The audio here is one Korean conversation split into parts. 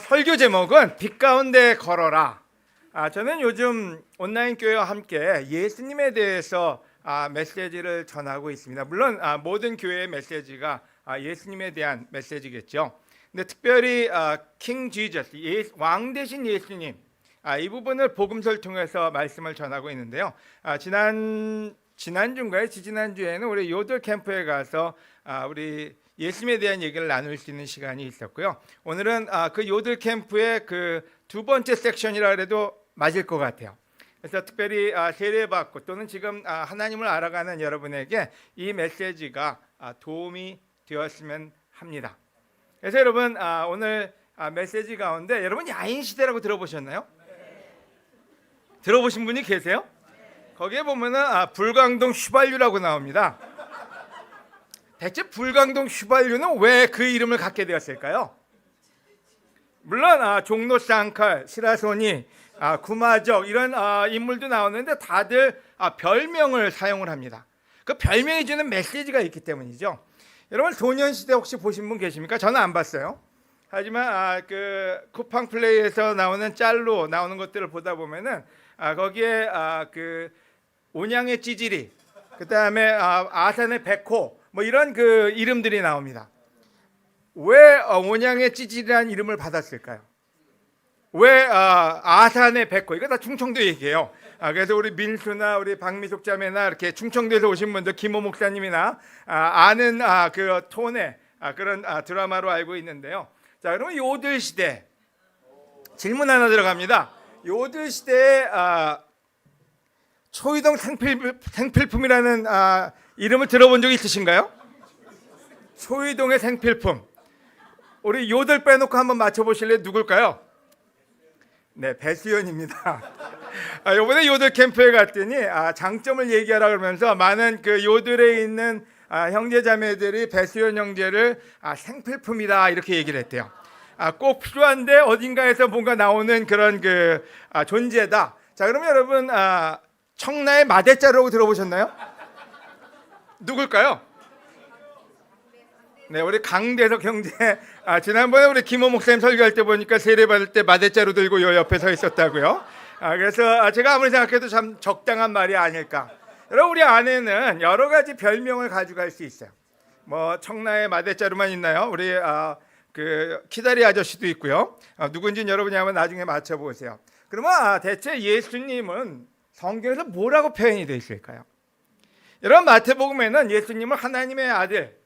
설교 제목은 빛 가운데 걸어라. 저는 요즘 온라인 교회와 함께 예수님에 대해서 메시지를 전하고 있습니다. 물론 모든 교회의 메시지가 예수님에 대한 메시지겠죠. 근데 특별히 킹 지저스, 왕 대신 예수님, 이 부분을 복음서를 통해서 말씀을 전하고 있는데요. 지난주인가요? 지지난주에는 우리 요들 캠프에 가서 우리 예수님에 대한 얘기를 나눌 수 있는 시간이 있었고요. 오늘은 그 요들 캠프의 그 두 번째 섹션이라 해도 맞을 것 같아요. 그래서 특별히 세례받고 또는 지금 하나님을 알아가는 여러분에게 이 메시지가 도움이 되었으면 합니다. 그래서 여러분 오늘 메시지 가운데 여러분 야인 시대라고 들어보셨나요? 들어보신 분이 계세요? 거기에 보면은 불광동 휘발유라고 나옵니다. 대체 불광동 휘발유는 왜 그 이름을 갖게 되었을까요? 물론 종로 쌍칼, 시라소니, 구마적 이런 인물도 나오는데 다들 별명을 사용을 합니다. 그 별명이 주는 메시지가 있기 때문이죠. 여러분 소년시대 혹시 보신 분 계십니까? 저는 안 봤어요. 하지만 그 쿠팡 플레이에서 나오는 짤로 나오는 것들을 보다 보면은 거기에 그 온양의 찌질이, 그 다음에 아산의 백호 뭐 이런 그 이름들이 나옵니다. 왜 온양의 찌질이라는 이름을 받았을까요? 왜 아산의 백호? 이거 다 충청도 얘기예요. 그래서 우리 민수나 우리 박미숙 자매나 이렇게 충청도에서 오신 분들, 김호 목사님이나 아는 그 톤의 그런 드라마로 알고 있는데요. 자, 그러면 요들 시대 질문 하나 들어갑니다. 요들 시대에 초이동 생필품이라는 이름을 들어본 적 있으신가요? 초이동의 생필품. 우리 요들 빼놓고 한번 맞춰보실래요? 누굴까요? 네, 배수연입니다. 이번에 요들 캠프에 갔더니 장점을 얘기하라 그러면서 많은 그 요들에 있는 형제자매들이 배수연 형제를 생필품이다 이렇게 얘기를 했대요. 꼭 필요한데 어딘가에서 뭔가 나오는 그런 그 존재다. 자, 그러면 여러분 청라의 마대자루라고 들어보셨나요? 누굴까요? 네, 우리 강대석 형제. 지난번에 우리 김호 목사님 설교할 때 보니까 세례 받을 때 마대자루 들고 요 옆에 서 있었다고요. 그래서 제가 아무리 생각해도 참 적당한 말이 아닐까. 여러분 우리 안에는 여러 가지 별명을 가져갈 수 있어요. 뭐 청라의 마대자루만 있나요? 우리 그 키다리 아저씨도 있고요. 누군지는 여러분이 한번 나중에 맞춰보세요. 그러면 대체 예수님은 성경에서 뭐라고 표현이 되어 있을까요? 여러분 마태복음에는 예수님을 하나님의 아들,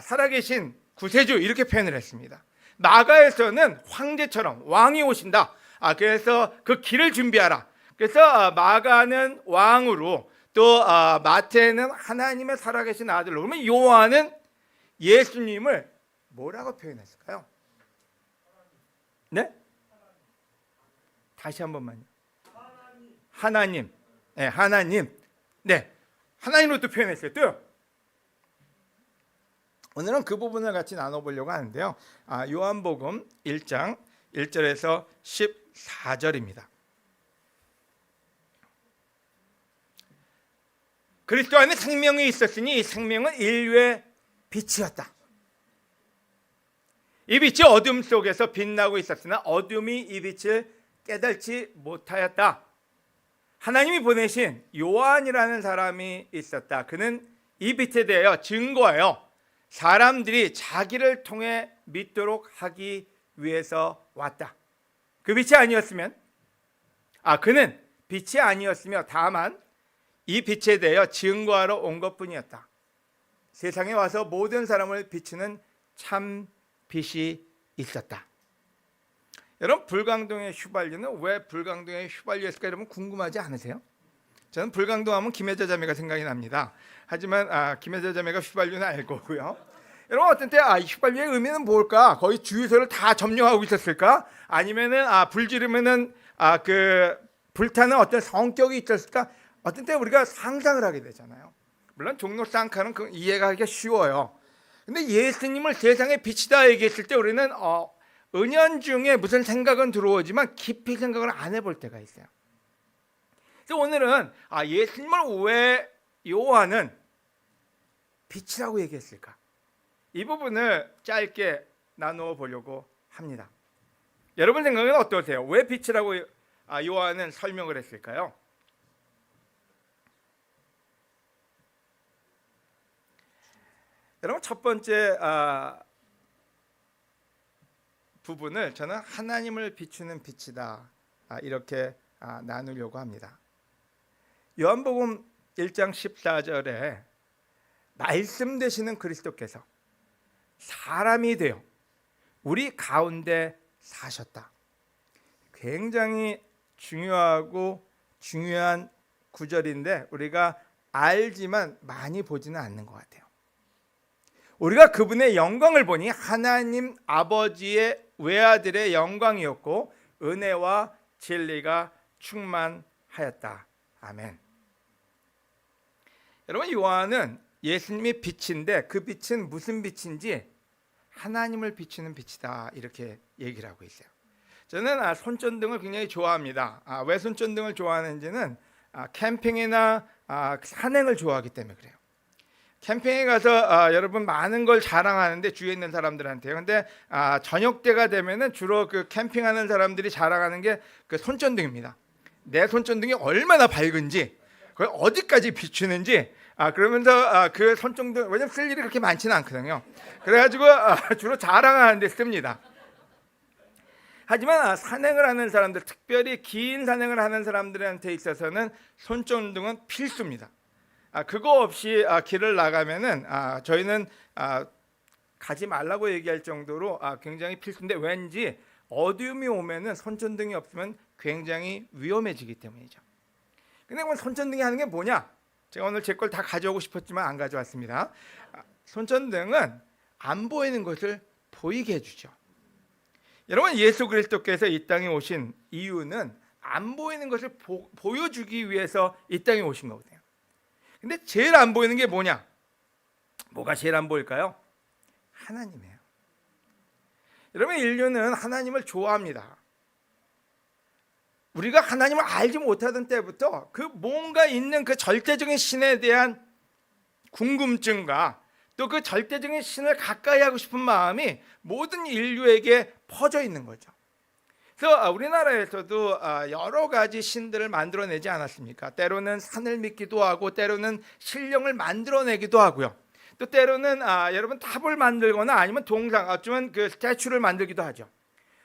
살아계신 구세주 이렇게 표현을 했습니다. 마가에서는 황제처럼 왕이 오신다. 그래서 그 길을 준비하라. 그래서 마가는 왕으로, 또 마태는 하나님의 살아계신 아들로. 그러면 요한은 예수님을 뭐라고 표현했을까요? 네? 다시 한 번만요. 하나님. 네, 하나님. 네, 하나님으로 또 표현했어요. 또요. 오늘은 그 부분을 같이 나눠보려고 하는데요. 요한복음 1장 1절에서 14절입니다. 그리스도 안에 생명이 있었으니 이 생명은 인류의 빛이었다. 이 빛이 어둠 속에서 빛나고 있었으나 어둠이 이 빛을 깨닫지 못하였다. 하나님이 보내신 요한이라는 사람이 있었다. 그는 이 빛에 대하여 증거하여 사람들이 자기를 통해 믿도록 하기 위해서 왔다. 그 빛이 아니었으면 그는 빛이 아니었으며 다만 이 빛에 대하여 증거하러 온 것뿐이었다. 세상에 와서 모든 사람을 비추는 참 빛이 있었다. 여러분 불광동의 휘발유는 왜 불광동의 휘발유였을까 여러분 궁금하지 않으세요? 저는 불광동 하면 김혜자 자매가 생각이 납니다. 하지만 김혜자 자매가 휘발유는 알 거고요. 여러분 어떤 때 휘발유의 의미는 뭘까? 거의 주유소를 다 점령하고 있었을까? 아니면은 불 지르면은 그 불타는 어떤 성격이 있었을까? 어떤 때 우리가 상상을 하게 되잖아요. 물론 종로 쌍카는 그 이해가 쉬워요. 근데 예수님을 세상의 빛이다 얘기했을 때 우리는 은연중에 무슨 생각은 들어오지만 깊이 생각을 안 해볼 때가 있어요. 그래서 오늘은 예수님을 왜 요한은 빛이라고 얘기했을까? 이 부분을 짧게 나누어 보려고 합니다. 여러분 생각은 어떠세요? 왜 빛이라고 요한은 설명을 했을까요? 여러분 첫 번째 부분을 저는 하나님을 비추는 빛이다 이렇게 나누려고 합니다. 요한복음 1장 14절에 말씀 되시는 그리스도께서 사람이 되어 우리 가운데 사셨다. 굉장히 중요한 구절인데 우리가 알지만 많이 보지는 않는 것 같아요. 우리가 그분의 영광을 보니 하나님 아버지의 외아들의 영광이었고 은혜와 진리가 충만하였다. 아멘. 여러분 요한은 예수님이 빛인데 그 빛은 무슨 빛인지 하나님을 비추는 빛이다 이렇게 얘기를 하고 있어요. 저는 손전등을 굉장히 좋아합니다. 왜 손전등을 좋아하는지는 캠핑이나 산행을 좋아하기 때문에 그래요. 캠핑에 가서 여러분 많은 걸 자랑하는데 주위에 있는 사람들한테요. 근데 저녁 때가 되면은 주로 그 캠핑하는 사람들이 자랑하는 게 그 손전등입니다. 내 손전등이 얼마나 밝은지, 그걸 어디까지 비추는지. 그러면서 그 손전등 왜냐면 쓸 일이 그렇게 많지는 않거든요. 그래가지고 주로 자랑하는 데 씁니다. 하지만 산행을 하는 사람들, 특별히 긴 산행을 하는 사람들한테 있어서는 손전등은 필수입니다. 그거 없이 길을 나가면은 저희는 가지 말라고 얘기할 정도로 굉장히 필수인데 왠지 어두움이 오면은 손전등이 없으면 굉장히 위험해지기 때문이죠. 근데 그럼 손전등이 하는 게 뭐냐? 제가 오늘 제 걸 다 가져오고 싶었지만 안 가져왔습니다. 손전등은 안 보이는 것을 보이게 해주죠. 여러분 예수 그리스도께서 이 땅에 오신 이유는 안 보이는 것을 보여주기 위해서 이 땅에 오신 거거든요. 근데 제일 안 보이는 게 뭐냐? 뭐가 제일 안 보일까요? 하나님이에요. 여러분 인류는 하나님을 좋아합니다. 우리가 하나님을 알지 못하던 때부터 그 뭔가 있는 그 절대적인 신에 대한 궁금증과 또 그 절대적인 신을 가까이 하고 싶은 마음이 모든 인류에게 퍼져 있는 거죠. 그래서 우리나라에서도 여러 가지 신들을 만들어내지 않았습니까? 때로는 산을 믿기도 하고 때로는 신령을 만들어내기도 하고요. 또 때로는 여러분 탑을 만들거나 아니면 동상, 어쩌면 그 스태츄를 만들기도 하죠.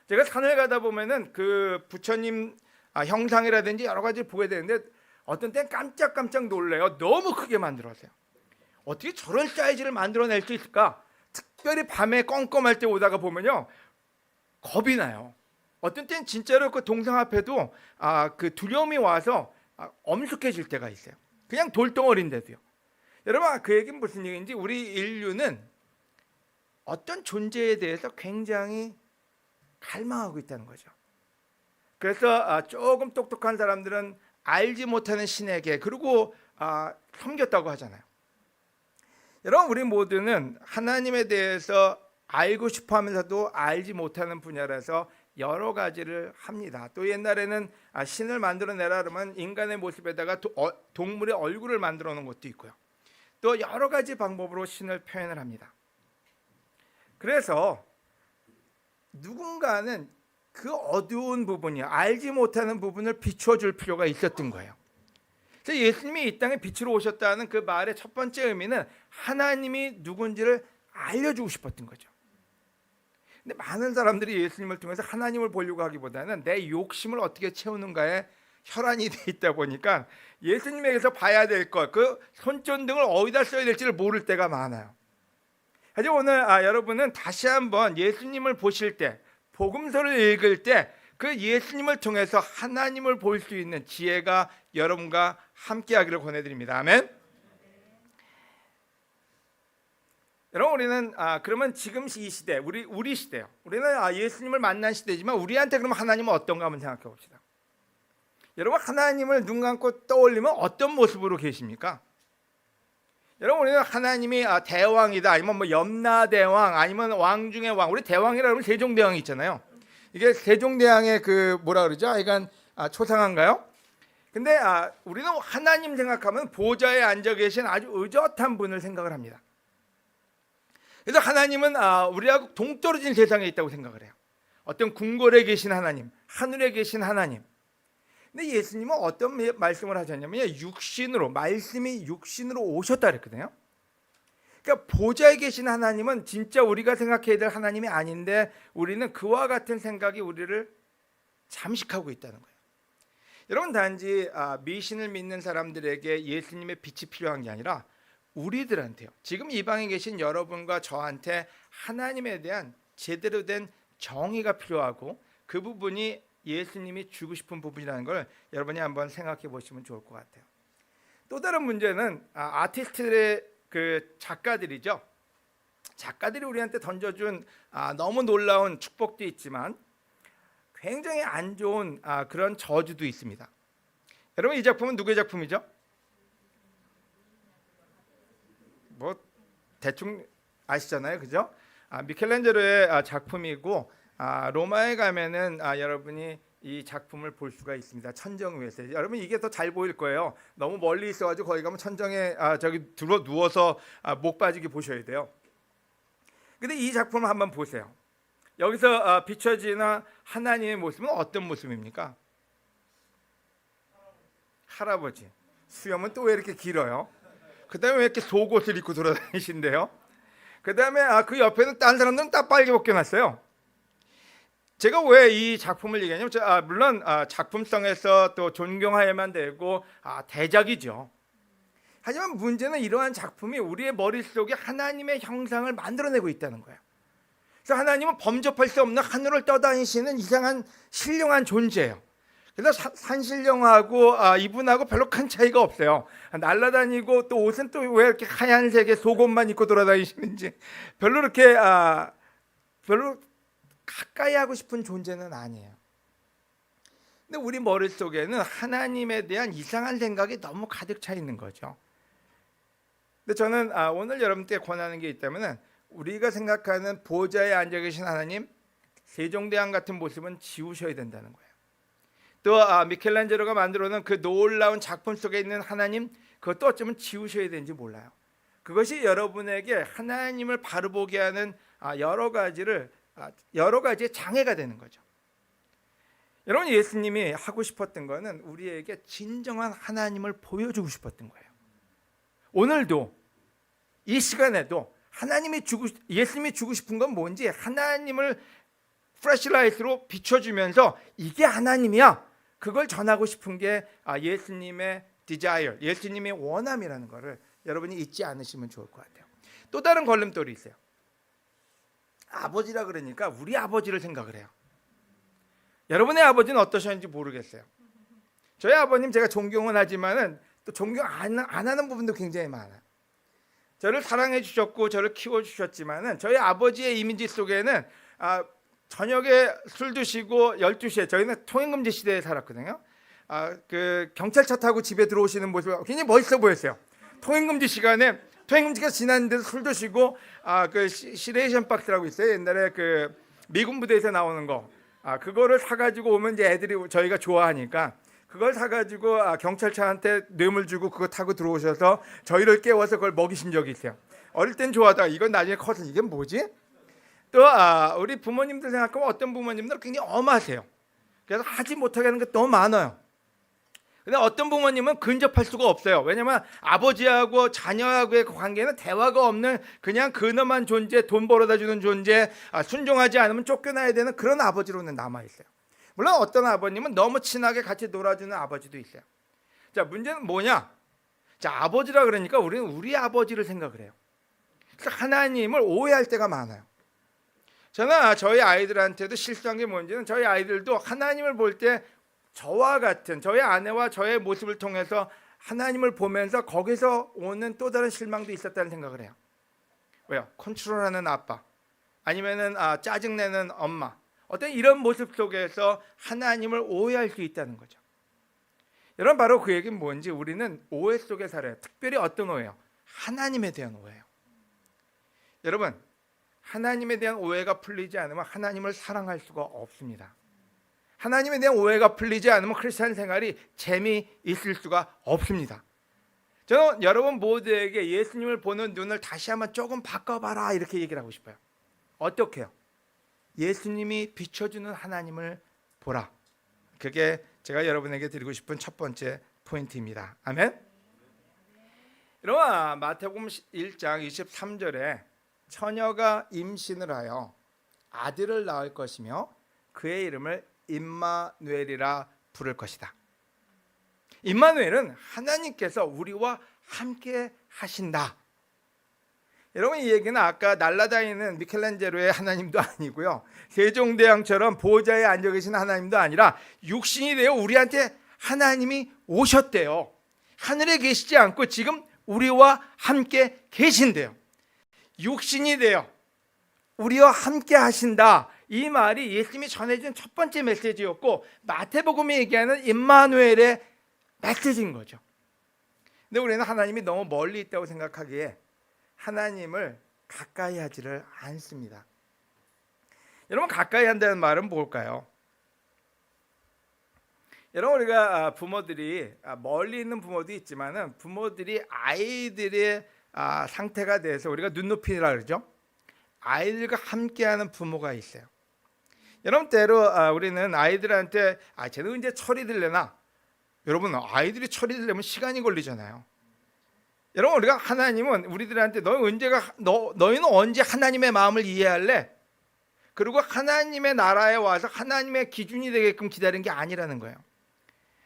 제가 산을 가다 보면은 그 부처님 형상이라든지 여러 가지 보게 되는데 어떤 때는 깜짝깜짝 놀래요. 너무 크게 만들어서요. 어떻게 저런 사이즈를 만들어낼 수 있을까? 특별히 밤에 껌껌할 때 오다가 보면요 겁이 나요. 어떤 때는 진짜로 그 동상 앞에도 그 두려움이 와서 엄숙해질 때가 있어요. 그냥 돌덩어리인데도요. 여러분 그 얘기는 무슨 얘기인지 우리 인류는 어떤 존재에 대해서 굉장히 갈망하고 있다는 거죠. 그래서 조금 똑똑한 사람들은 알지 못하는 신에게 그리고 섬겼다고 하잖아요. 여러분 우리 모두는 하나님에 대해서 알고 싶어 하면서도 알지 못하는 분야라서 여러 가지를 합니다. 또 옛날에는 신을 만들어내라 그러면 인간의 모습에다가 동물의 얼굴을 만들어 놓은 것도 있고요. 또 여러 가지 방법으로 신을 표현을 합니다. 그래서 누군가는 그 어두운 부분이 알지 못하는 부분을 비춰줄 필요가 있었던 거예요. 그래서 예수님이 이 땅에 빛으로 오셨다는 그 말의 첫 번째 의미는 하나님이 누군지를 알려주고 싶었던 거죠. 근데 많은 사람들이 예수님을 통해서 하나님을 보려고 하기보다는 내 욕심을 어떻게 채우는가에 혈안이 돼 있다 보니까 예수님에게서 봐야 될 것, 그 손전등을 어디다 써야 될지를 모를 때가 많아요. 하지만 오늘 여러분은 다시 한번 예수님을 보실 때, 복음서를 읽을 때 그 예수님을 통해서 하나님을 볼 수 있는 지혜가 여러분과 함께하기를 권해드립니다. 아멘. 여러분 우리는 그러면 지금 이 시대, 우리 시대요. 우리는 예수님을 만난 시대지만 우리한테 그러면 하나님은 어떤가 한번 생각해 봅시다. 여러분 하나님을 눈 감고 떠올리면 어떤 모습으로 계십니까? 여러분 우리는 하나님이 대왕이다, 아니면 뭐 염라대왕, 아니면 왕 중의 왕. 우리 대왕이라 그러면 세종대왕이 있잖아요. 이게 세종대왕의 그 뭐라 그러죠? 하여간 초상한가요? 근데 우리는 하나님 생각하면 보좌에 앉아 계신 아주 의젓한 분을 생각을 합니다. 그래서 하나님은 우리하고 동떨어진 세상에 있다고 생각을 해요. 어떤 궁궐에 계신 하나님, 하늘에 계신 하나님. 근데 예수님은 어떤 말씀을 하셨냐면요, 육신으로, 말씀이 육신으로 오셨다 그랬거든요. 그러니까 보좌에 계신 하나님은 진짜 우리가 생각해야 될 하나님이 아닌데 우리는 그와 같은 생각이 우리를 잠식하고 있다는 거예요. 여러분, 단지 미신을 믿는 사람들에게 예수님의 빛이 필요한 게 아니라 우리들한테요, 지금 이 방에 계신 여러분과 저한테 하나님에 대한 제대로 된 정의가 필요하고, 그 부분이 예수님이 주고 싶은 부분이라는 걸 여러분이 한번 생각해 보시면 좋을 것 같아요. 또 다른 문제는 아티스트의 그 작가들이죠. 작가들이 우리한테 던져준 너무 놀라운 축복도 있지만 굉장히 안 좋은 그런 저주도 있습니다. 여러분, 이 작품은 누구의 작품이죠? 뭐 대충 아시잖아요, 그죠? 미켈란젤로의 작품이고, 로마에 가면은 여러분이 이 작품을 볼 수가 있습니다. 천정 위에서. 여러분, 이게 더 잘 보일 거예요. 너무 멀리 있어가지고 거기 가면 천정에 저기 들어 누워서 목 빠지게 보셔야 돼요. 근데 이 작품을 한번 보세요. 여기서 비춰지는 하나님의 모습은 어떤 모습입니까? 할아버지. 수염은 또 왜 이렇게 길어요? 그 다음에 왜 이렇게 속옷을 입고 돌아다니신대요? 그 다음에 그 옆에는 다른 사람들은 다 빨개 벗겨놨어요. 제가 왜 이 작품을 얘기하냐면, 물론 작품성에서 또 존경해야만 되고 대작이죠. 하지만 문제는 이러한 작품이 우리의 머릿속에 하나님의 형상을 만들어내고 있다는 거예요. 그래서 하나님은 범접할 수 없는 하늘을 떠다니시는 이상한 신령한 존재예요. 그래서 산신령하고 이분하고 별로 큰 차이가 없어요. 날아다니고 또 옷은 또 왜 이렇게 하얀색의 속옷만 입고 돌아다니시는지 별로 이렇게 별로 가까이 하고 싶은 존재는 아니에요. 근데 우리 머릿속에는 하나님에 대한 이상한 생각이 너무 가득 차 있는 거죠. 근데 저는 오늘 여러분께 권하는 게 있다면, 우리가 생각하는 보좌에 앉아 계신 하나님, 세종대왕 같은 모습은 지우셔야 된다는 거예요. 또 미켈란젤로가 만들어놓은 그 놀라운 작품 속에 있는 하나님, 그것도 어쩌면 지우셔야 되는지 몰라요. 그것이 여러분에게 하나님을 바로 보게 하는 여러 가지의 장애가 되는 거죠. 여러분, 예수님이 하고 싶었던 거는 우리에게 진정한 하나님을 보여주고 싶었던 거예요. 오늘도 이 시간에도 예수님이 주고 싶은 건 뭔지 하나님을 플래시라이트로 비춰주면서 이게 하나님이야, 그걸 전하고 싶은 게 예수님의 desire, 예수님의 원함이라는 것을 여러분이 잊지 않으시면 좋을 것 같아요. 또 다른 걸림돌이 있어요. 아버지라 그러니까 우리 아버지를 생각을 해요. 여러분의 아버지는 어떠셨는지 모르겠어요. 저희 아버님 제가 존경은 하지만은 또 존경 안 하는 부분도 굉장히 많아요. 저를 사랑해 주셨고 저를 키워 주셨지만은 저희 아버지의 이미지 속에는 저녁에 술 드시고 12시에, 저희는 통행금지 시대에 살았거든요. 그 경찰차 타고 집에 들어오시는 모습이 굉장히 멋있어 보였어요. 통행금지 시간에, 통행금지가 지났는데도 술 드시고 그 시레이션 박스라고 있어요. 옛날에 그 미군 부대에서 나오는 거, 그거를 사가지고 오면 이제 애들이 저희가 좋아하니까 그걸 사가지고 경찰차한테 뇌물 주고 그거 타고 들어오셔서 저희를 깨워서 그걸 먹이신 적이 있어요. 어릴 땐 좋아하다가 이건 나중에 커서 이게 뭐지? 또 우리 부모님들 생각하면 어떤 부모님들은 굉장히 엄하세요. 그래서 하지 못하게 하는 게 너무 많아요. 근데 어떤 부모님은 근접할 수가 없어요. 왜냐하면 아버지하고 자녀하고의 관계는 대화가 없는 그냥 근엄한 존재, 돈 벌어다 주는 존재, 순종하지 않으면 쫓겨나야 되는 그런 아버지로는 남아있어요. 물론 어떤 아버님은 너무 친하게 같이 놀아주는 아버지도 있어요. 자, 문제는 뭐냐? 자, 아버지라 그러니까 우리는 우리 아버지를 생각을 해요. 그래서 하나님을 오해할 때가 많아요. 저는 저희 아이들한테도 실수한 게 뭔지는, 저희 아이들도 하나님을 볼 때 저와 같은, 저희 아내와 저의 모습을 통해서 하나님을 보면서 거기서 오는 또 다른 실망도 있었다는 생각을 해요. 왜요? 컨트롤하는 아빠, 아니면은 짜증내는 엄마, 어떤 이런 모습 속에서 하나님을 오해할 수 있다는 거죠. 여러분, 바로 그 얘기는 뭔지, 우리는 오해 속에 살아요. 특별히 어떤 오해요? 하나님에 대한 오해예요. 여러분, 하나님에 대한 오해가 풀리지 않으면 하나님을 사랑할 수가 없습니다. 하나님에 대한 오해가 풀리지 않으면 크리스찬 생활이 재미있을 수가 없습니다. 저는 여러분 모두에게 예수님을 보는 눈을 다시 한번 조금 바꿔봐라, 이렇게 얘기를 하고 싶어요. 어떻게요? 예수님이 비춰주는 하나님을 보라. 그게 제가 여러분에게 드리고 싶은 첫 번째 포인트입니다. 아멘. 여러분, 마태복음 1장 23절에 처녀가 임신을 하여 아들을 낳을 것이며 그의 이름을 임마누엘이라 부를 것이다. 임마누엘은 하나님께서 우리와 함께 하신다. 여러분, 이 얘기는 아까 날아다니는 미켈란젤로의 하나님도 아니고요, 세종대왕처럼 보좌에 앉아 계신 하나님도 아니라 육신이 되어 우리한테 하나님이 오셨대요. 하늘에 계시지 않고 지금 우리와 함께 계신대요. 육신이 되어 우리와 함께 하신다. 이 말이 예수님이 전해준 첫 번째 메시지였고, 마태복음이 얘기하는 임마누엘의 메시지인 거죠. 근데 우리는 하나님이 너무 멀리 있다고 생각하기에 하나님을 가까이 하지를 않습니다. 여러분, 가까이 한다는 말은 뭘까요? 여러분, 우리가 부모들이 멀리 있는 부모도 있지만은 부모들이 아이들의 상태가 돼서 우리가 눈높이라 그러죠. 아이들과 함께하는 부모가 있어요. 여러분, 때로 우리는 아이들한테 쟤는 언제 철이 들려나? 여러분, 아이들이 철이 들려면 시간이 걸리잖아요. 여러분, 우리가 하나님은 우리들한테 너희는 언제 하나님의 마음을 이해할래? 그리고 하나님의 나라에 와서 하나님의 기준이 되게끔 기다린 게 아니라는 거예요.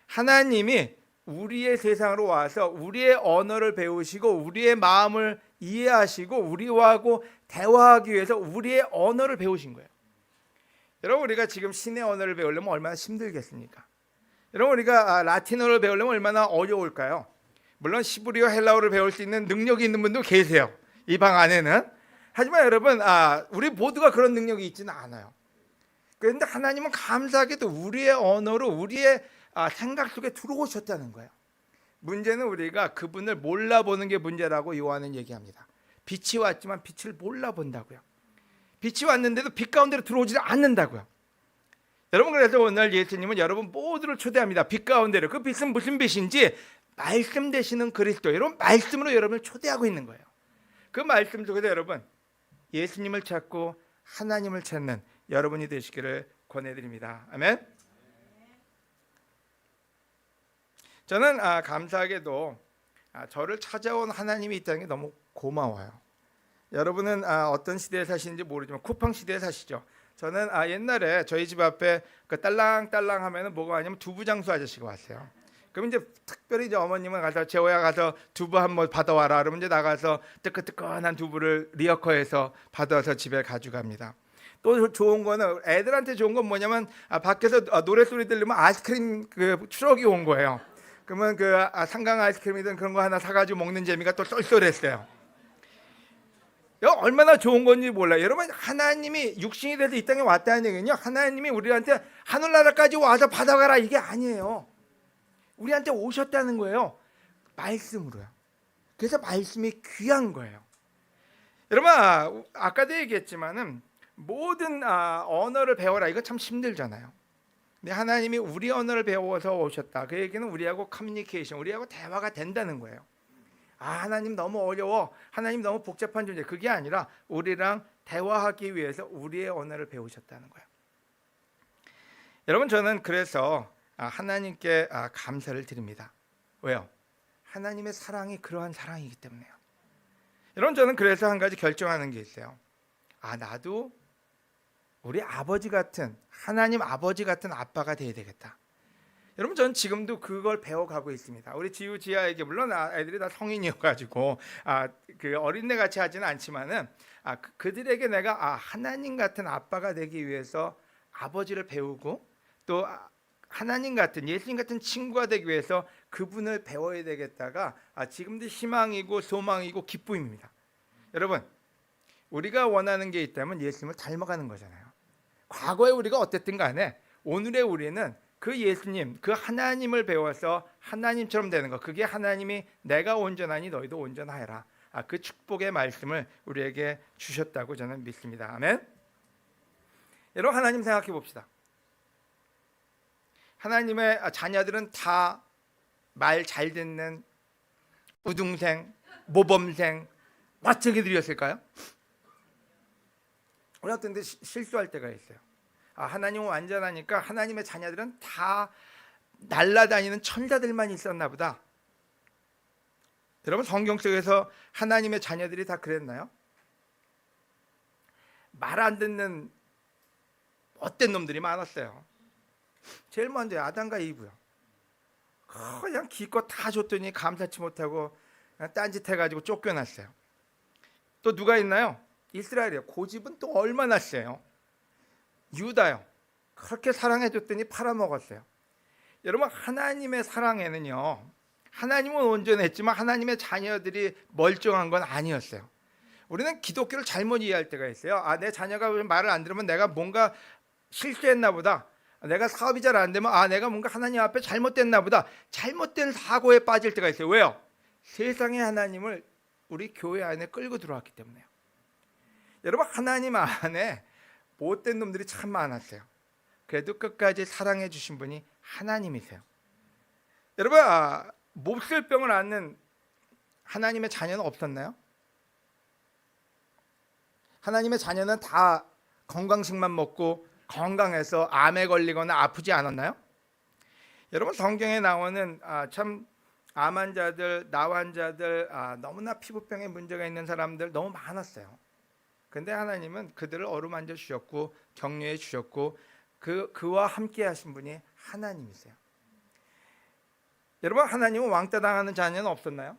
하나님이 우리의 세상으로 와서 우리의 언어를 배우시고 우리의 마음을 이해하시고 우리하고 대화하기 위해서 우리의 언어를 배우신 거예요. 여러분, 우리가 지금 신의 언어를 배우려면 얼마나 힘들겠습니까? 여러분, 우리가 라틴어를 배우려면 얼마나 어려울까요? 물론 시브리어 헬라어를 배울 수 있는 능력이 있는 분도 계세요, 이 방 안에는. 하지만 여러분, 우리 모두가 그런 능력이 있지는 않아요. 그런데 하나님은 감사하게도 우리의 언어로 우리의 생각 속에 들어오셨다는 거예요. 문제는 우리가 그분을 몰라보는 게 문제라고 요한은 얘기합니다. 빛이 왔지만 빛을 몰라본다고요. 빛이 왔는데도 빛 가운데로 들어오지 않는다고요. 여러분, 그래서 오늘 예수님은 여러분 모두를 초대합니다. 빛 가운데로. 그 빛은 무슨 빛인지 말씀 되시는 그리스도, 여러분 말씀으로 여러분을 초대하고 있는 거예요. 그 말씀 속에서 여러분 예수님을 찾고 하나님을 찾는 여러분이 되시기를 권해드립니다. 아멘. 저는 감사하게도 저를 찾아온 하나님이 있다는 게 너무 고마워요. 여러분은 어떤 시대에 사시는지 모르지만 쿠팡 시대에 사시죠. 저는 옛날에 저희 집 앞에 그 딸랑딸랑 하면은 뭐가 아니면 두부 장수 아저씨가 왔어요. 그럼 이제 특별히 이제 어머님은 가서 재호야 가서 두부 한번 받아와라. 그러면 이제 나가서 뜨끈뜨끈한 두부를 리어커에서 받아와서 집에 가져갑니다. 또 좋은 거는 애들한테 좋은 건 뭐냐면 밖에서 노래 소리 들리면 아이스크림 그 트럭이 온 거예요. 그러면 그 상강 아이스크림이든 그런 거 하나 사가지고 먹는 재미가 또 쏠쏠했어요. 얼마나 좋은 건지 몰라요. 여러분, 하나님이 육신이 돼서 이 땅에 왔다는 얘기는요, 하나님이 우리한테 하늘나라까지 와서 받아가라 이게 아니에요. 우리한테 오셨다는 거예요. 말씀으로요. 그래서 말씀이 귀한 거예요. 여러분, 아까도 얘기했지만은 모든 언어를 배워라, 이거 참 힘들잖아요. 근데 하나님이 우리 언어를 배워서 오셨다. 그 얘기는 우리하고 커뮤니케이션, 우리하고 대화가 된다는 거예요. 하나님 너무 어려워, 하나님 너무 복잡한 존재, 그게 아니라 우리랑 대화하기 위해서 우리의 언어를 배우셨다는 거예요. 여러분, 저는 그래서 하나님께 감사를 드립니다. 왜요? 하나님의 사랑이 그러한 사랑이기 때문에요. 여러분, 저는 그래서 한 가지 결정하는 게 있어요. 나도 우리 아버지 같은, 하나님 아버지 같은 아빠가 돼야 되겠다. 여러분, 저는 지금도 그걸 배워가고 있습니다. 우리 지우 지아에게, 물론 애들이 다 성인이어가지고 그 어린애 같이 하지는 않지만은 그들에게 내가 하나님 같은 아빠가 되기 위해서 아버지를 배우고, 또 하나님 같은, 예수님 같은 친구가 되기 위해서 그분을 배워야 되겠다가 지금도 희망이고 소망이고 기쁨입니다. 여러분, 우리가 원하는 게 있다면 예수님을 닮아가는 거잖아요. 과거에 우리가 어땠든 간에 오늘의 우리는 그 예수님, 그 하나님을 배워서 하나님처럼 되는 거, 그게 하나님이 내가 온전하니 너희도 온전하여라, 그 축복의 말씀을 우리에게 주셨다고 저는 믿습니다. 아멘. 여러분, 하나님 생각해 봅시다. 하나님의 자녀들은 다 말 잘 듣는 우등생, 모범생, 멋쟁이들이었을까요? 우리 어떤 데 실수할 때가 있어요. 하나님은 완전하니까 하나님의 자녀들은 다 날아다니는 천사들만 있었나 보다. 여러분, 성경 속에서 하나님의 자녀들이 다 그랬나요? 말 안 듣는 못된 놈들이 많았어요. 제일 먼저 아담과 이브요. 그냥 기껏 다 줬더니 감사치 못하고 그냥 딴짓해가지고 쫓겨났어요. 또 누가 있나요? 이스라엘이요. 고집은 또 얼마나 세요. 유다요. 그렇게 사랑해줬더니 팔아먹었어요. 여러분, 하나님의 사랑에는요, 하나님은 온전했지만 하나님의 자녀들이 멀쩡한 건 아니었어요. 우리는 기독교를 잘못 이해할 때가 있어요. 내 자녀가 말을 안 들으면 내가 뭔가 실수했나 보다. 내가 사업이 잘 안 되면 내가 뭔가 하나님 앞에 잘못됐나 보다. 잘못된 사고에 빠질 때가 있어요. 왜요? 세상의 하나님을 우리 교회 안에 끌고 들어왔기 때문에요. 여러분, 하나님 안에 못된 놈들이 참 많았어요. 그래도 끝까지 사랑해 주신 분이 하나님이세요. 여러분, 몹쓸 병을 앓는 하나님의 자녀는 없었나요? 하나님의 자녀는 다 건강식만 먹고 건강해서 암에 걸리거나 아프지 않았나요? 여러분, 성경에 나오는 참 암 환자들, 나 환자들, 너무나 피부병에 문제가 있는 사람들 너무 많았어요. 근데 하나님은 그들을 어루만져 주셨고 격려해 주셨고 그와 함께 하신 분이 하나님이세요. 여러분, 하나님은 왕따 당하는 자녀는 없었나요?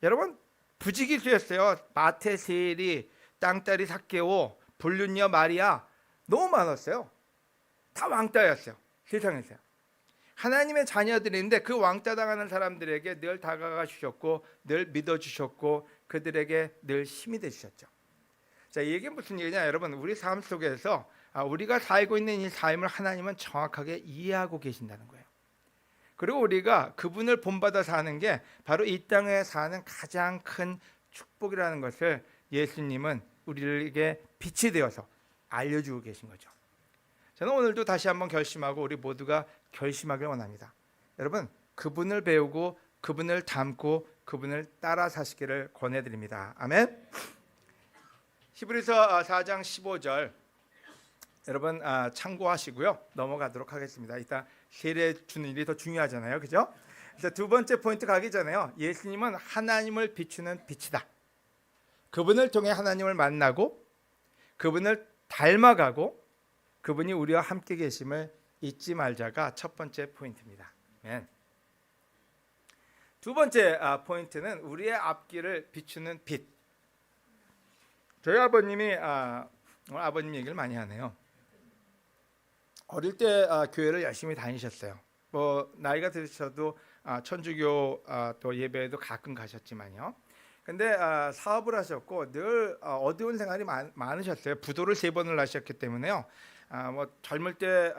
여러분, 부지기수였어요. 마태, 세리, 땅딸이 삭개오, 불륜녀 마리아 너무 많았어요. 다 왕따였어요. 세상에서요. 하나님의 자녀들인데 그 왕따 당하는 사람들에게 늘 다가가 주셨고 늘 믿어 주셨고 그들에게 늘 힘이 되셨죠. 자, 이게 무슨 얘기냐? 여러분, 우리 삶 속에서 우리가 살고 있는 이 삶을 하나님은 정확하게 이해하고 계신다는 거예요. 그리고 우리가 그분을 본받아 사는 게 바로 이 땅에 사는 가장 큰 축복이라는 것을 예수님은 우리에게 빛이 되어서 알려주고 계신 거죠. 저는 오늘도 다시 한번 결심하고 우리 모두가 결심하길 원합니다. 여러분, 그분을 배우고 그분을 닮고 그분을 따라 사시기를 권해드립니다. 아멘. 히브리서 4장 15절 여러분 참고하시고요. 넘어가도록 하겠습니다. 이따 세례 주는 일이 더 중요하잖아요. 그죠? 그래서 두 번째 포인트 가기 전에요. 예수님은 하나님을 비추는 빛이다. 그분을 통해 하나님을 만나고 그분을 닮아가고 그분이 우리와 함께 계심을 잊지 말자가 첫 번째 포인트입니다. 아멘. 두 번째 포인트는 우리의 앞길을 비추는 빛. 저희 아버님이 오늘 아버님 얘기를 많이 하네요. 어릴 때 교회를 열심히 다니셨어요. 뭐 나이가 드셔도 천주교 또 예배에도 가끔 가셨지만요. 근데 사업을 하셨고 늘 어려운 생활이 많으셨어요. 부도를 3번을 하셨기 때문에요. 뭐 젊을 때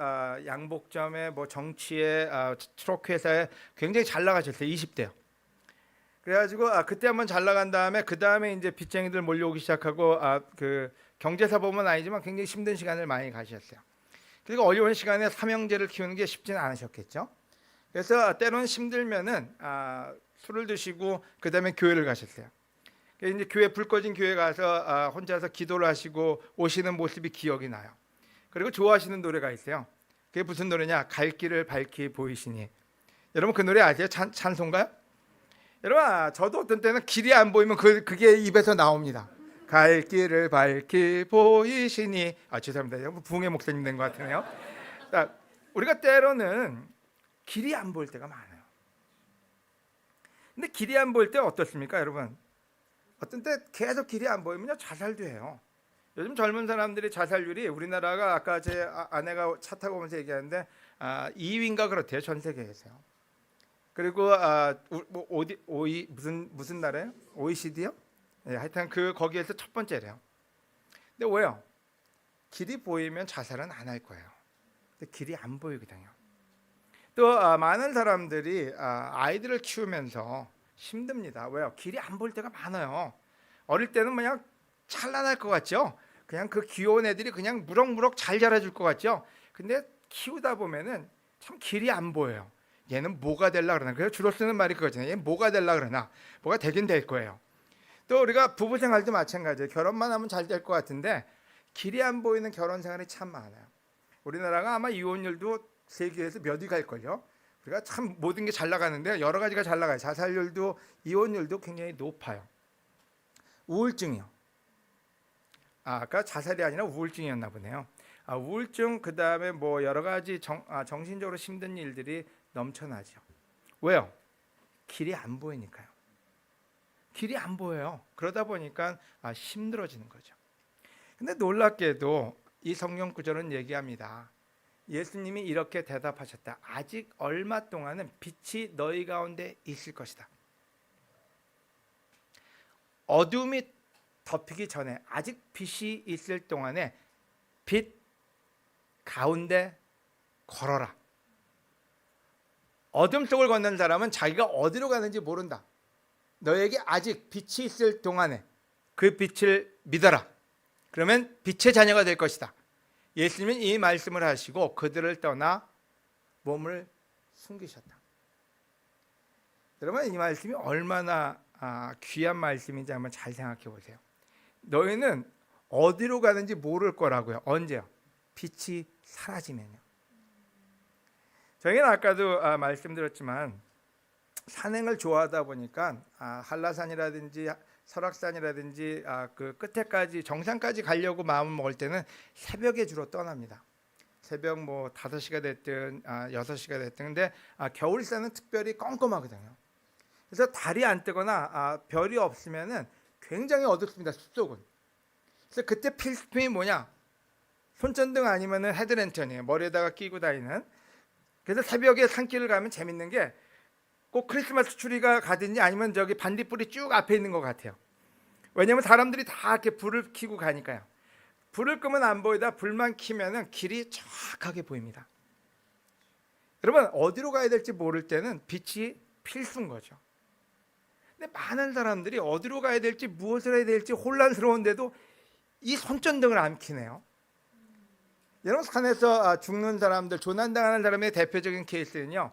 양복점에 뭐 정치에 트럭 회사에 굉장히 잘 나가셨어요. 20대요. 그래가지고 그때 한번 잘 나간 다음에 그 다음에 이제 빚쟁이들 몰려오기 시작하고 그 경제사범은 아니지만 굉장히 힘든 시간을 많이 가셨어요. 그리고 어려운 시간에 삼형제를 키우는 게 쉽지는 않으셨겠죠. 그래서 때로는 힘들면은 술을 드시고 그 다음에 교회를 가셨어요. 그래서 이제 교회 불 꺼진 교회 가서 혼자서 기도를 하시고 오시는 모습이 기억이 나요. 그리고 좋아하시는 노래가 있어요. 그게 무슨 노래냐? 갈 길을 밝히 보이시니. 여러분 그 노래 아세요? 찬송가요? 여러분 저도 어떤 때는 길이 안 보이면 그게 입에서 나옵니다. 갈 길을 밝히 보이시니. 죄송합니다. 부흥의 목사님 된 것 같으네요. 우리가 때로는 길이 안 보일 때가 많아요. 근데 길이 안 보일 때 어떻습니까, 여러분? 어떤 때 계속 길이 안 보이면요 자살도 해요. 요즘 젊은 사람들이 자살률이 우리나라가 아까 제 아내가 차 타고 오면서 얘기하는데 2위인가 그렇대요, 전 세계에서요. 그리고 무슨 나라예요? OECD요? 네, 하여튼 거기에서 첫 번째래요. 근데 왜요? 길이 보이면 자살은 안 할 거예요. 근데 길이 안 보이거든요. 또 많은 사람들이 아이들을 키우면서 힘듭니다. 왜요? 길이 안 보일 때가 많아요. 어릴 때는 그냥 찬란할 것 같죠? 그냥 그 귀여운 애들이 그냥 무럭무럭 잘 자라줄 것 같죠? 근데 키우다 보면은 참 길이 안 보여요. 얘는 뭐가 될라 그러나. 그래서 주로 쓰는 말이 그거잖아요. 얘는 뭐가 될라 그러나. 뭐가 되긴 될 거예요. 또 우리가 부부 생활도 마찬가지예요. 결혼만 하면 잘 될 것 같은데 길이 안 보이는 결혼 생활이 참 많아요. 우리나라가 아마 이혼율도 세계에서 몇 위 갈걸요. 우리가 참 모든 게 잘 나가는데 여러 가지가 잘 나가요. 자살률도 이혼율도 굉장히 높아요. 우울증이요. 아까 자살이 아니라 우울증이었나 보네요. 우울증 그다음에 뭐 여러 가지 정신적으로 힘든 일들이 넘쳐나죠. 왜요? 길이 안 보이니까요. 길이 안 보여요. 그러다 보니까 힘들어지는 거죠. 근데 놀랍게도 이 성경 구절은 얘기합니다. 예수님이 이렇게 대답하셨다. 아직 얼마 동안은 빛이 너희 가운데 있을 것이다. 어둠이 덮이기 전에 아직 빛이 있을 동안에 빛 가운데 걸어라. 어둠 속을 걷는 사람은 자기가 어디로 가는지 모른다. 너에게 아직 빛이 있을 동안에 그 빛을 믿어라. 그러면 빛의 자녀가 될 것이다. 예수님은 이 말씀을 하시고 그들을 떠나 몸을 숨기셨다. 여러분, 이 말씀이 얼마나 귀한 말씀인지 한번 잘 생각해 보세요. 너희는 어디로 가는지 모를 거라고요. 언제요? 빛이 사라지면요. 저희는 아까도 말씀드렸지만 산행을 좋아하다 보니까 한라산이라든지 설악산이라든지 그 끝에까지 정상까지 가려고 마음을 먹을 때는 새벽에 주로 떠납니다. 새벽 뭐 5시가 됐든 6시가 됐든. 근데 겨울산은 특별히 껌껌하거든요. 그래서 달이 안 뜨거나 별이 없으면은 굉장히 어둡습니다. 숲속은. 그래서 그때 필수품이 뭐냐? 손전등 아니면은 헤드랜턴이에요. 머리에다가 끼고 다니는. 그래서 새벽에 산길을 가면 재밌는 게 꼭 크리스마스 추리가 가든지 아니면 저기 반딧불이 쭉 앞에 있는 것 같아요. 왜냐하면 사람들이 다 이렇게 불을 켜고 가니까요. 불을 끄면 안 보이다 불만 켜면은 길이 정확하게 보입니다. 여러분, 어디로 가야 될지 모를 때는 빛이 필수인 거죠. 근데 많은 사람들이 어디로 가야 될지 무엇을 해야 될지 혼란스러운데도 이 손전등을 안 켜네요. 여러분, 산에서 죽는 사람들, 조난당하는 사람의 대표적인 케이스는요,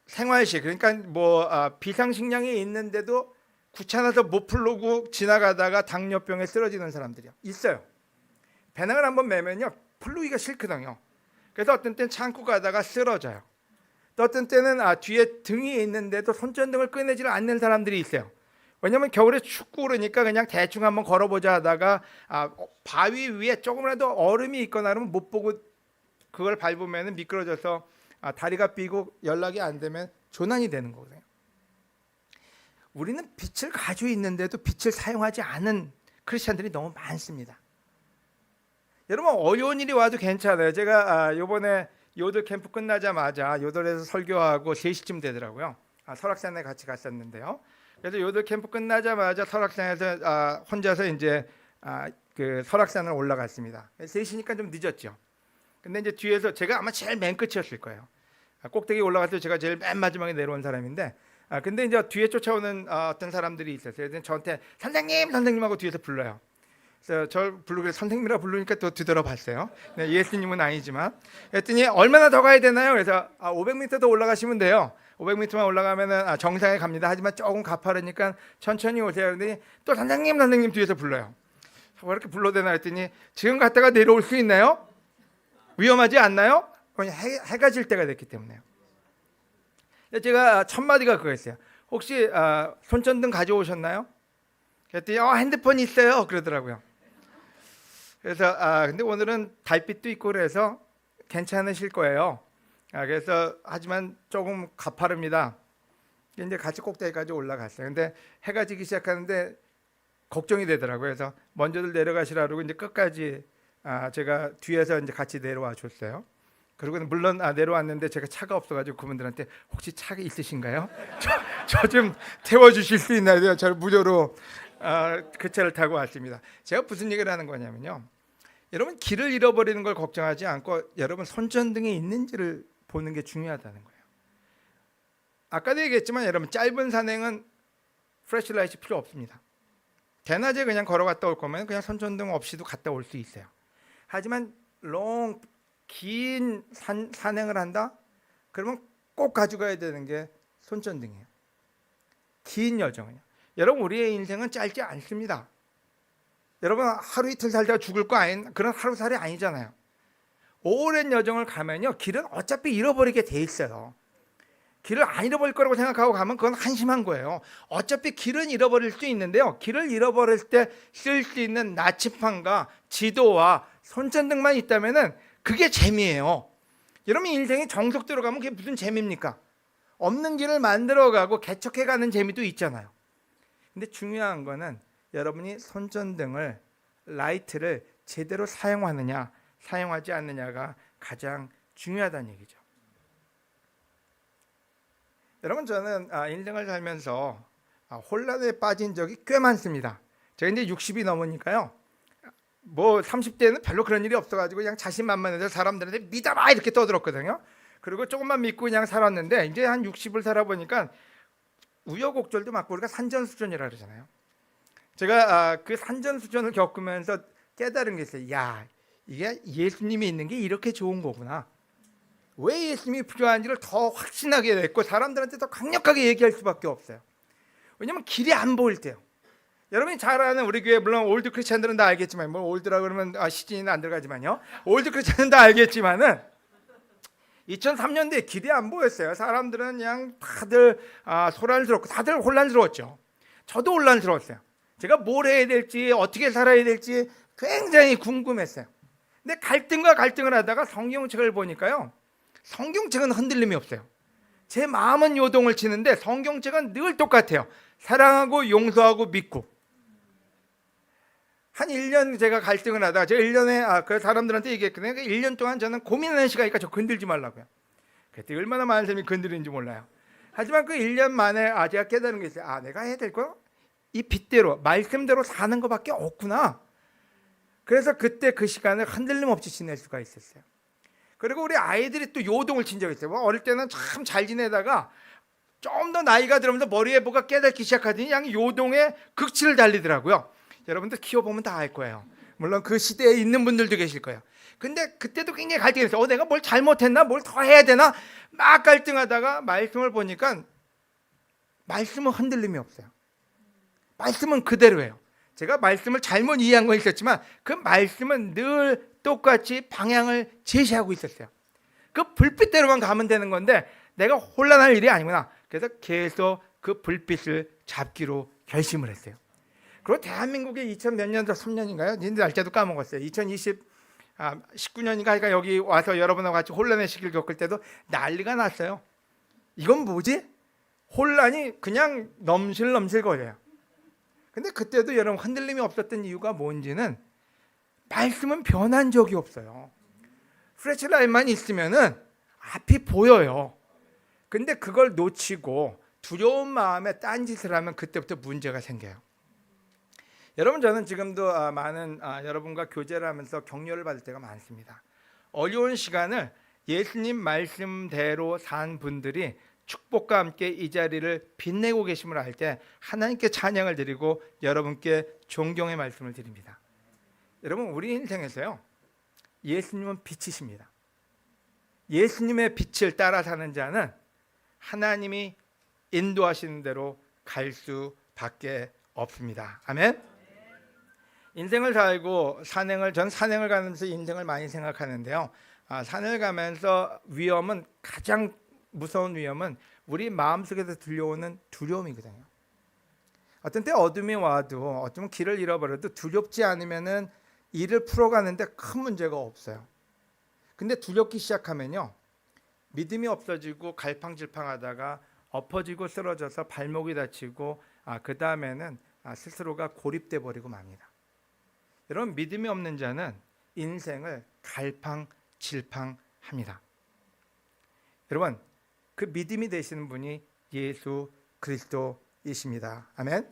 생활식, 그러니까 뭐 비상식량이 있는데도 귀찮아서 못 풀르고 지나가다가 당뇨병에 쓰러지는 사람들이요 있어요. 배낭을 한번 매면요 풀르기가 싫거든요. 그래서 어떤 때는 참고 가다가 쓰러져요. 또 어떤 때는 뒤에 등이 있는데도 손전등을 꺼내지 않는 사람들이 있어요. 왜냐하면 겨울에 춥고 그러니까 그냥 대충 한번 걸어보자 하다가 바위 위에 조금이라도 얼음이 있거나 그러면 못 보고 그걸 밟으면 미끄러져서 다리가 삐고 연락이 안 되면 조난이 되는 거거든요. 우리는 빛을 가지고 있는데도 빛을 사용하지 않은 크리스찬들이 너무 많습니다. 여러분, 어려운 일이 와도 괜찮아요. 제가 요번에 요들 캠프 끝나자마자 요들에서 설교하고 3시쯤 되더라고요. 설악산에 같이 갔었는데요. 그래서 요들 캠프 끝나자마자 설악산에서 혼자서 이제 그 설악산을 올라갔습니다. 3시니까 좀 늦었죠. 근데 이제 뒤에서 제가 아마 제일 맨 끝이었을 거예요. 꼭대기 올라갈 때 제가 제일 맨 마지막에 내려온 사람인데, 근데 이제 뒤에 쫓아오는 어떤 사람들이 있었어요. 그래서 저한테 선생님, 선생님 하고 뒤에서 불러요. 그래서 저를 부르고 선생님이라 부르니까 또 뒤돌아봤어요. 네, 예수님은 아니지만. 그랬더니 얼마나 더 가야 되나요? 그래서 500m 더 올라가시면 돼요. 500m만 올라가면은 정상에 갑니다. 하지만 조금 가파르니까 천천히 오세요. 그랬더니 또 선생님, 선생님 뒤에서 불러요. 왜 이렇게 불러대나 했더니 지금 갔다가 내려올 수 있나요? 위험하지 않나요? 해가 질 때가 됐기 때문에요. 제가 첫 마디가 그거였어요. 혹시 손전등 가져오셨나요? 그랬더니 핸드폰이 있어요 그러더라고요. 그래서 근데 오늘은 달빛도 있고 그래서 괜찮으실 거예요. 그래서 하지만 조금 가파릅니다. 이제 같이 꼭대기까지 올라갔어요. 근데 해가 지기 시작하는데 걱정이 되더라고요. 그래서 먼저들 내려가시라 그러고 이제 끝까지 제가 뒤에서 이제 같이 내려와 줬어요. 그리고 물론 내려왔는데 제가 차가 없어가지고 그분들한테 혹시 차가 있으신가요? 저 좀 태워주실 수 있나요? 저를 무료로 그 차를 타고 왔습니다. 제가 무슨 얘기를 하는 거냐면요, 여러분 길을 잃어버리는 걸 걱정하지 않고 여러분 손전등이 있는지를 보는 게 중요하다는 거예요. 아까도 얘기했지만 여러분 짧은 산행은 플래시라이트 필요 없습니다. 대낮에 그냥 걸어갔다 올 거면 그냥 손전등 없이도 갔다 올 수 있어요. 하지만 긴 산행을 한다? 그러면 꼭 가져가야 되는 게 손전등이에요. 긴 여정은요. 여러분, 우리의 인생은 짧지 않습니다. 여러분 하루 이틀 살다가 죽을 거 아닌 그런 하루살이 아니잖아요. 오랜 여정을 가면요, 길은 어차피 잃어버리게 돼 있어요. 길을 안 잃어버릴 거라고 생각하고 가면 그건 한심한 거예요. 어차피 길은 잃어버릴 수 있는데요, 길을 잃어버릴 때 쓸 수 있는 나침판과 지도와 손전등만 있다면은 그게 재미예요. 여러분 인생이 정석대로 가면 그게 무슨 재미입니까? 없는 길을 만들어가고 개척해가는 재미도 있잖아요. 근데 중요한 거는 여러분이 손전등을, 라이트를 제대로 사용하느냐 사용하지 않느냐가 가장 중요하다는 얘기죠. 여러분 저는 인생을 살면서 혼란에 빠진 적이 꽤 많습니다. 제가 이제 60이 넘으니까요, 뭐 30대는 별로 그런 일이 없어가지고 그냥 자신만만해서 사람들한테 믿어라 이렇게 떠들었거든요. 그리고 조금만 믿고 그냥 살았는데 이제 한 60을 살아보니까 우여곡절도 많고 우리가 산전수전이라 그러잖아요. 제가 그 산전수전을 겪으면서 깨달은 게 있어요. 야, 이게 예수님이 있는 게 이렇게 좋은 거구나. 왜 예수님이 필요한지를 더 확신하게 됐고 사람들한테 더 강력하게 얘기할 수밖에 없어요. 왜냐면 길이 안 보일 때요. 여러분이 잘 아는 우리 교회, 물론 올드 크리스찬들은 다 알겠지만, 뭐 올드라 그러면 시즌이는 안 들어가지만요, 올드 크리스찬은 다 알겠지만은 2003년도에 길이 안 보였어요. 사람들은 그냥 다들 소란스럽고 다들 혼란스러웠죠. 저도 혼란스러웠어요. 제가 뭘 해야 될지, 어떻게 살아야 될지 굉장히 궁금했어요. 근데 갈등과 갈등을 하다가 성경책을 보니까요, 성경책은 흔들림이 없어요. 제 마음은 요동을 치는데 성경책은 늘 똑같아요. 사랑하고 용서하고 믿고. 한 1년 제가 갈등을 하다가 제가 1년에 그 사람들한테 얘기했거든요. 1년 동안 저는 고민하는 시간이니까 저 건들지 말라고요. 그때 얼마나 많은 사람이 건드리는지 몰라요. 하지만 그 1년 만에 제가 깨달은 게 있어요. 내가 해야 될 거 이 빗대로, 말씀대로 사는 것밖에 없구나. 그래서 그때 그 시간을 흔들림 없이 지낼 수가 있었어요. 그리고 우리 아이들이 또 요동을 친 적이 있어요. 어릴 때는 참 잘 지내다가 좀 더 나이가 들면서 머리에 뭐가 깨닫기 시작하더니 그냥 요동의 극치를 달리더라고요. 여러분들 키워보면 다 알 거예요. 물론 그 시대에 있는 분들도 계실 거예요. 근데 그때도 굉장히 갈등했어요. 내가 뭘 잘못했나? 뭘 더 해야 되나? 막 갈등하다가 말씀을 보니까 말씀은 흔들림이 없어요. 말씀은 그대로예요. 제가 말씀을 잘못 이해한 건 있었지만 그 말씀은 늘 똑같이 방향을 제시하고 있었어요. 그 불빛대로만 가면 되는 건데 내가 혼란할 일이 아니구나. 그래서 계속 그 불빛을 잡기로 결심을 했어요. 그리고 대한민국에 2000 몇 년도 3년인가요? 이제 날짜도 까먹었어요. 19년인가 그러니까 여기 와서 여러분하고 같이 혼란의 시기를 겪을 때도 난리가 났어요. 이건 뭐지? 혼란이 그냥 넘실넘실 거려요. 근데 그때도 여러분 흔들림이 없었던 이유가 뭔지는 말씀은 변한 적이 없어요. 프레시라인만 있으면은 앞이 보여요. 근데 그걸 놓치고 두려운 마음에 딴짓을 하면 그때부터 문제가 생겨요. 여러분 저는 지금도 많은 여러분과 교제를 하면서 격려를 받을 때가 많습니다. 어려운 시간을 예수님 말씀대로 산 분들이 축복과 함께 이 자리를 빛내고 계심을 알 때 하나님께 찬양을 드리고 여러분께 존경의 말씀을 드립니다. 여러분 우리 인생에서요, 예수님은 빛이십니다. 예수님의 빛을 따라 사는 자는 하나님이 인도하시는 대로 갈 수밖에 없습니다. 아멘. 인생을 살고 전 산행을 가면서 인생을 많이 생각하는데요. 산을 가면서 위험은, 가장 무서운 위험은 우리 마음속에서 들려오는 두려움이거든요. 어떤 때 어둠이 와도, 어쩌면 길을 잃어버려도 두렵지 않으면은 일을 풀어가는데 큰 문제가 없어요. 근데 두렵기 시작하면요, 믿음이 없어지고 갈팡질팡하다가 엎어지고 쓰러져서 발목이 다치고 그 다음에는 스스로가 고립돼 버리고 맙니다. 여러분 믿음이 없는 자는 인생을 갈팡질팡합니다. 여러분 그 믿음이 되시는 분이 예수 그리스도이십니다. 아멘.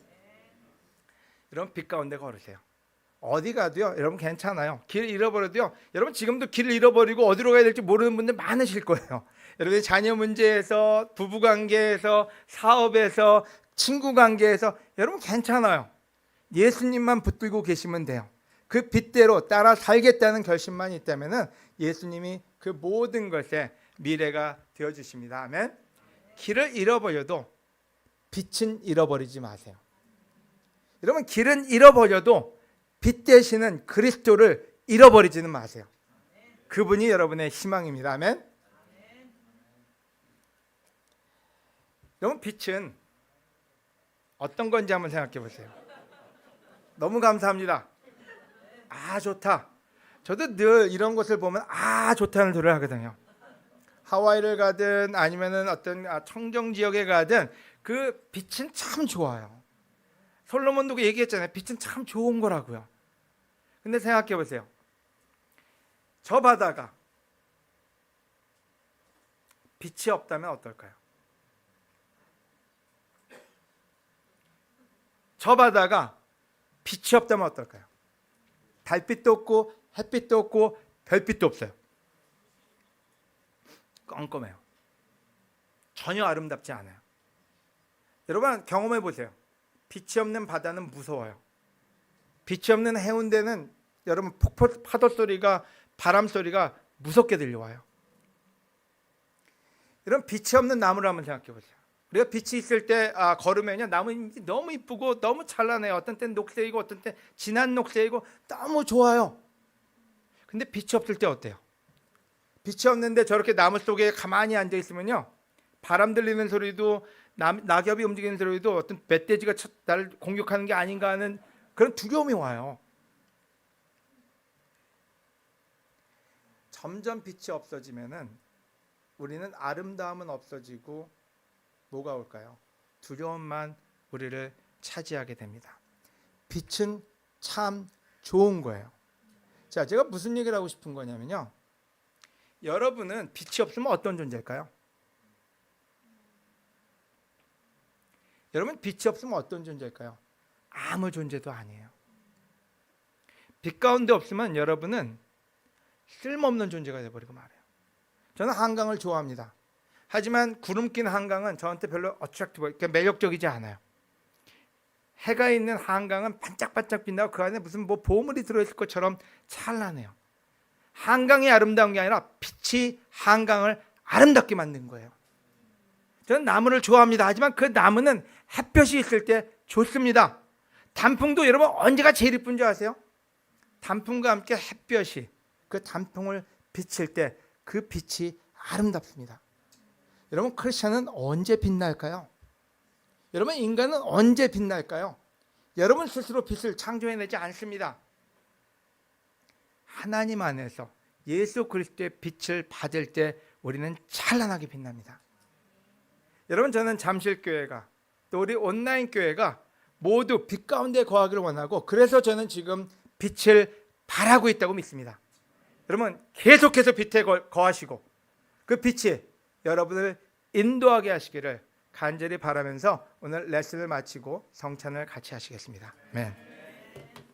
여러분 빛 가운데 걸으세요. 어디 가도요 여러분 괜찮아요. 길 잃어버려도요, 여러분 지금도 길을 잃어버리고 어디로 가야 될지 모르는 분들 많으실 거예요. 여러분의 자녀 문제에서, 부부관계에서, 사업에서, 친구관계에서 여러분 괜찮아요. 예수님만 붙들고 계시면 돼요. 그 빛대로 따라 살겠다는 결심만 있다면 예수님이 그 모든 것에 미래가 되어주십니다. 아멘. 길을 잃어버려도 빛은 잃어버리지 마세요. 여러분 길은 잃어버려도 빛 되시는 그리스도를 잃어버리지는 마세요. 그분이 여러분의 희망입니다. 아멘. 여러분, 빛은 어떤 건지 한번 생각해 보세요. 너무 감사합니다. 아, 좋다. 저도 늘 이런 것을 보면 아, 좋다는 소리를 하거든요. 하와이를 가든 아니면은 어떤 청정 지역에 가든 그 빛은 참 좋아요. 솔로몬도 그 얘기했잖아요. 빛은 참 좋은 거라고요. 근데 생각해 보세요. 저 바다가 빛이 없다면 어떨까요? 저 바다가 빛이 없다면 어떨까요? 달빛도 없고 햇빛도 없고 별빛도 없어요. 껌껌해요. 전혀 아름답지 않아요. 여러분 경험해 보세요. 빛이 없는 바다는 무서워요. 빛이 없는 해운대는 여러분 파도 소리가, 바람 소리가 무섭게 들려와요. 여러분 빛이 없는 나무를 한번 생각해 보세요. 우리가 빛이 있을 때 걸으면요, 나무 너무 이쁘고 너무 찬란해요. 어떤 때는 녹색이고 어떤 때 진한 녹색이고 너무 좋아요. 근데 빛이 없을 때 어때요? 빛이 없는데 저렇게 나무 속에 가만히 앉아 있으면요, 바람 들리는 소리도 낙엽이 움직이는 소리도 어떤 멧돼지가 나를 공격하는 게 아닌가 하는 그런 두려움이 와요. 점점 빛이 없어지면은 우리는 아름다움은 없어지고 뭐가 올까요? 두려움만 우리를 차지하게 됩니다. 빛은 참 좋은 거예요. 자, 제가 무슨 얘기를 하고 싶은 거냐면요, 여러분은 빛이 없으면 어떤 존재일까요? 여러분 빛이 없으면 어떤 존재일까요? 아무 존재도 아니에요. 빛 가운데 없으면 여러분은 쓸모없는 존재가 되어버리고 말해요. 저는 한강을 좋아합니다. 하지만 구름 낀 한강은 저한테 별로 매력적이지 않아요. 해가 있는 한강은 반짝반짝 빛나고 그 안에 무슨 보물이 들어있을 것처럼 찬란해요. 한강이 아름다운 게 아니라 빛이 한강을 아름답게 만든 거예요. 저는 나무를 좋아합니다. 하지만 그 나무는 햇볕이 있을 때 좋습니다. 단풍도 여러분 언제가 제일 이쁜 줄 아세요? 단풍과 함께 햇볕이 그 단풍을 비칠 때 그 빛이 아름답습니다. 여러분 크리스천은 언제 빛날까요? 여러분 인간은 언제 빛날까요? 여러분 스스로 빛을 창조해내지 않습니다. 하나님 안에서 예수 그리스도의 빛을 받을 때 우리는 찬란하게 빛납니다. 여러분 저는 잠실교회가 또 우리 온라인 교회가 모두 빛 가운데 거하기를 원하고, 그래서 저는 지금 빛을 발하고 있다고 믿습니다. 여러분 계속해서 빛에 거하시고 그 빛이 여러분을 인도하게 하시기를 간절히 바라면서 오늘 레슨을 마치고 성찬을 같이 하시겠습니다. 아멘.